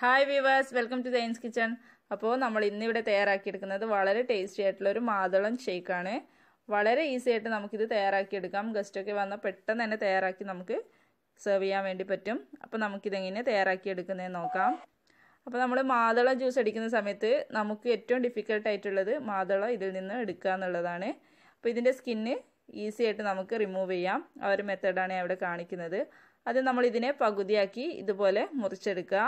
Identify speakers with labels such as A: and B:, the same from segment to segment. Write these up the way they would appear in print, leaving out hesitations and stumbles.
A: Hi viewers, welcome to ദൈൻസ് kitchen. അപ്പോൾ നമ്മൾ ഇന്നിവിടെ തയ്യാറാക്കിയെടുക്കുന്നത് വളരെ ടേസ്റ്റി ആയിട്ടുള്ള ഒരു മാതളം ഷേക്കാണ്. വളരെ ഈസി ആയിട്ട് നമുക്കിത് തയ്യാറാക്കിയെടുക്കാം. ഗസ്റ്റൊക്കെ വന്നാൽ പെട്ടെന്ന് തന്നെ തയ്യാറാക്കി നമുക്ക് സെർവ് ചെയ്യാൻ വേണ്ടി പറ്റും. അപ്പോൾ നമുക്കിതെങ്ങനെ തയ്യാറാക്കിയെടുക്കുന്നതെന്ന് നോക്കാം. അപ്പോൾ നമ്മൾ മാതളം ജ്യൂസ് അടിക്കുന്ന സമയത്ത് നമുക്ക് ഏറ്റവും ഡിഫിക്കൽട്ടായിട്ടുള്ളത് മാതളം ഇതിൽ നിന്ന് എടുക്കുക എന്നുള്ളതാണ്. അപ്പോൾ ഇതിൻ്റെ സ്കിന്ന് ഈസി ആയിട്ട് നമുക്ക് റിമൂവ് ചെയ്യാം. ആ ഒരു മെത്തേഡാണ് ഞാൻ ഇവിടെ കാണിക്കുന്നത്. അത് നമ്മൾ ഇതിനെ പകുതിയാക്കി ഇതുപോലെ മുറിച്ചെടുക്കുക.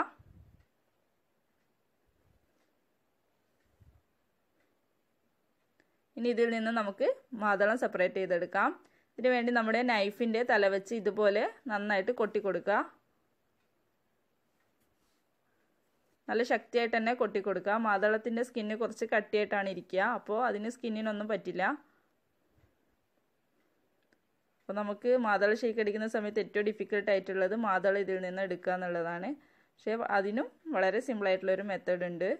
A: ഇനി ഇതിൽ നിന്ന് നമുക്ക് മാതളം സെപ്പറേറ്റ് ചെയ്തെടുക്കാം. ഇതിനു വേണ്ടി നമ്മുടെ നൈഫിൻ്റെ തല വെച്ച് ഇതുപോലെ നന്നായിട്ട് കൊട്ടി കൊടുക്കുക. നല്ല ശക്തിയായിട്ട് തന്നെ കൊട്ടി കൊടുക്കുക. മാതളത്തിൻ്റെ സ്കിന്ന് കുറച്ച് കട്ടിയായിട്ടാണ് ഇരിക്കുക, അപ്പോൾ അതിന് സ്കിന്നിനൊന്നും പറ്റില്ല. അപ്പോൾ നമുക്ക് മാതളം ഷേക്ക് അടിക്കുന്ന സമയത്ത് ഏറ്റവും ഡിഫിക്കൽട്ടായിട്ടുള്ളത് മാതളം ഇതിൽ നിന്ന് എടുക്കുക എന്നുള്ളതാണ്. പക്ഷേ അതിനും വളരെ സിമ്പിളായിട്ടുള്ളൊരു മെത്തേഡ് ഉണ്ട്.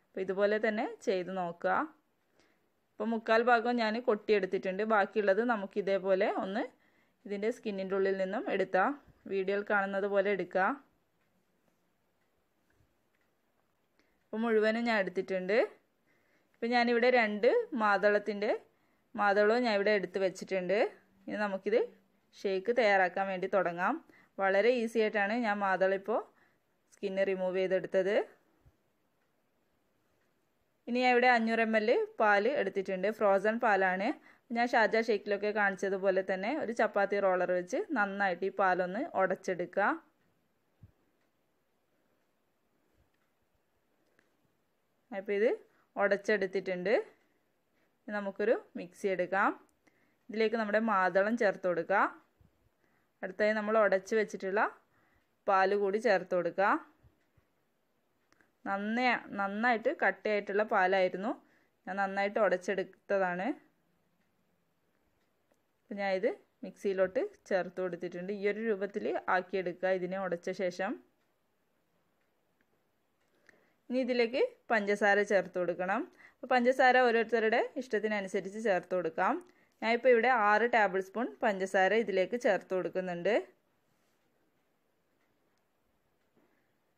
A: അപ്പോൾ ഇതുപോലെ തന്നെ ചെയ്ത് നോക്കുക. അപ്പോൾ മുക്കാൽ ഭാഗം ഞാൻ കൊട്ടിയെടുത്തിട്ടുണ്ട്. ബാക്കിയുള്ളത് നമുക്ക് ഇതേപോലെ ഒന്ന് ഇതിൻ്റെ സ്കിന്നിൻ്റെ ഉള്ളിൽ നിന്നും എടുത്താൽ വീഡിയോയിൽ കാണുന്നത് പോലെ എടുക്കുക. അപ്പോൾ മുഴുവനും ഞാൻ എടുത്തിട്ടുണ്ട്. ഇപ്പോൾ ഞാനിവിടെ 2 മാതളവും ഞാൻ ഇവിടെ എടുത്ത് വെച്ചിട്ടുണ്ട്. ഇനി നമുക്കിത് ഷേക്ക് തയ്യാറാക്കാൻ വേണ്ടി തുടങ്ങാം. വളരെ ഈസി ആയിട്ടാണ് ഞാൻ മാതളം ഇപ്പോൾ സ്കിന്ന് റിമൂവ് ചെയ്തെടുത്തത്. ഇനി ഞാൻ ഇവിടെ 500 ml പാൽ എടുത്തിട്ടുണ്ട്. ഫ്രോസൺ പാലാണ്. ഞാൻ ഷാർജ ഷേക്കിലൊക്കെ കാണിച്ചതുപോലെ തന്നെ ഒരു ചപ്പാത്തി റോളർ വെച്ച് നന്നായിട്ട് ഈ പാലൊന്ന് ഉടച്ചെടുക്കുക. അപ്പോൾ ഇത് ഉടച്ചെടുത്തിട്ടുണ്ട്. നമുക്കൊരു മിക്സി എടുക്കാം. ഇതിലേക്ക് നമ്മുടെ മാതളം ചേർത്ത് കൊടുക്കുക. അടുത്തായി നമ്മൾ ഉടച്ച് വെച്ചിട്ടുള്ള പാൽ കൂടി ചേർത്ത് കൊടുക്കുക. നന്നായിട്ട് കട്ടിയായിട്ടുള്ള പാലായിരുന്നു. ഞാൻ നന്നായിട്ട് ഉടച്ചെടുത്തതാണ്. അപ്പോൾ ഞാൻ ഇത് മിക്സിയിലോട്ട് ചേർത്ത് കൊടുത്തിട്ടുണ്ട്. ഈ ഒരു രൂപത്തിൽ ആക്കിയെടുക്കുക ഇതിനെ ഉടച്ച ശേഷം. ഇനി ഇതിലേക്ക് പഞ്ചസാര ചേർത്ത് കൊടുക്കണം. അപ്പോൾ പഞ്ചസാര ഓരോരുത്തരുടെ ഇഷ്ടത്തിനനുസരിച്ച് ചേർത്ത് കൊടുക്കാം. ഞാനിപ്പോൾ ഇവിടെ 6 ടേബിൾ സ്പൂൺ പഞ്ചസാര ഇതിലേക്ക് ചേർത്ത് കൊടുക്കുന്നുണ്ട്.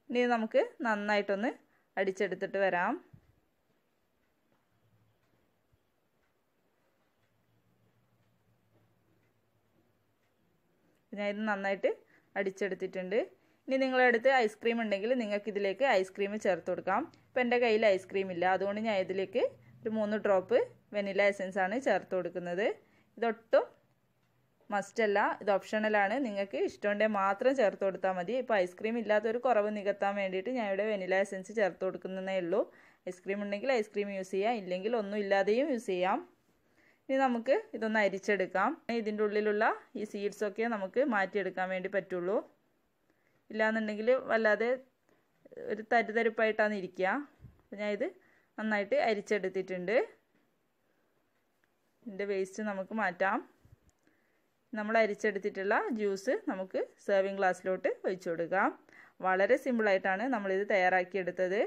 A: ഇനി നമുക്ക് നന്നായിട്ടൊന്ന് അടിച്ചെടുത്തിട്ട് വരാം. ഞാൻ ഇത് നന്നായിട്ട് അടിച്ചെടുത്തിട്ടുണ്ട്. ഇനി നിങ്ങളുടെ അടുത്ത് ഐസ്ക്രീം ഉണ്ടെങ്കിൽ നിങ്ങൾക്ക് ഇതിലേക്ക് ഐസ്ക്രീം ചേർത്ത് കൊടുക്കാം. ഇപ്പം എൻ്റെ കയ്യിൽ ഐസ്ക്രീം ഇല്ല, അതുകൊണ്ട് ഞാൻ ഇതിലേക്ക് ഒരു 3 ഡ്രോപ്പ് വെനില എസൻസ് ആണ് ചേർത്ത് കൊടുക്കുന്നത്. ഇതൊട്ടും മസ്റ്റല്ല, ഇത് ഓപ്ഷണലാണ്. നിങ്ങൾക്ക് ഇഷ്ടമുണ്ടെങ്കിൽ മാത്രം ചേർത്ത് കൊടുത്താൽ മതി. ഇപ്പോൾ ഐസ്ക്രീം ഇല്ലാത്തൊരു കുറവ് നികത്താൻ വേണ്ടിയിട്ട് ഞാൻ ഇവിടെ വെനില എസൻസ് ചേർത്ത് കൊടുക്കുന്നതേ ഉള്ളൂ. ഐസ്ക്രീം ഉണ്ടെങ്കിൽ ഐസ്ക്രീം യൂസ് ചെയ്യാം, ഇല്ലെങ്കിൽ ഒന്നും ഇല്ലാതെയും യൂസ് ചെയ്യാം. ഇനി നമുക്ക് ഇതൊന്ന് അരിച്ചെടുക്കാം. ഇതിൻ്റെ ഉള്ളിലുള്ള ഈ സീഡ്സൊക്കെ നമുക്ക് മാറ്റിയെടുക്കാൻ വേണ്ടി പറ്റുള്ളൂ. ഇല്ലാന്നുണ്ടെങ്കിൽ വല്ലാതെ ഒരു തരിതരിപ്പായിട്ടാണ് ഇരിക്കുക. അപ്പോൾ ഞാൻ ഇത് നന്നായിട്ട് അരിച്ചെടുത്തിട്ടുണ്ട്. ഇതിൻ്റെ വേസ്റ്റ് നമുക്ക് മാറ്റാം. നമ്മൾ അരിച്ചെടുത്തിട്ടുള്ള ജ്യൂസ് നമുക്ക് സെർവിങ് ഗ്ലാസ്സിലോട്ട് ഒഴിച്ചു കൊടുക്കാം. വളരെ സിമ്പിളായിട്ടാണ് നമ്മളിത് തയ്യാറാക്കിയെടുത്തത്.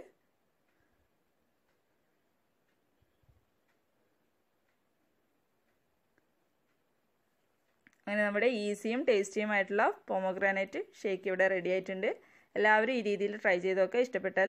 A: അങ്ങനെ നമ്മുടെ ഈസിയും ടേസ്റ്റിയുമായിട്ടുള്ള പോമോഗ്രാനൈറ്റ് ഷേക്ക് ഇവിടെ റെഡി ആയിട്ടുണ്ട്. എല്ലാവരും ഈ രീതിയിൽ ട്രൈ ചെയ്തൊക്കെ ഇഷ്ടപ്പെട്ടാൽ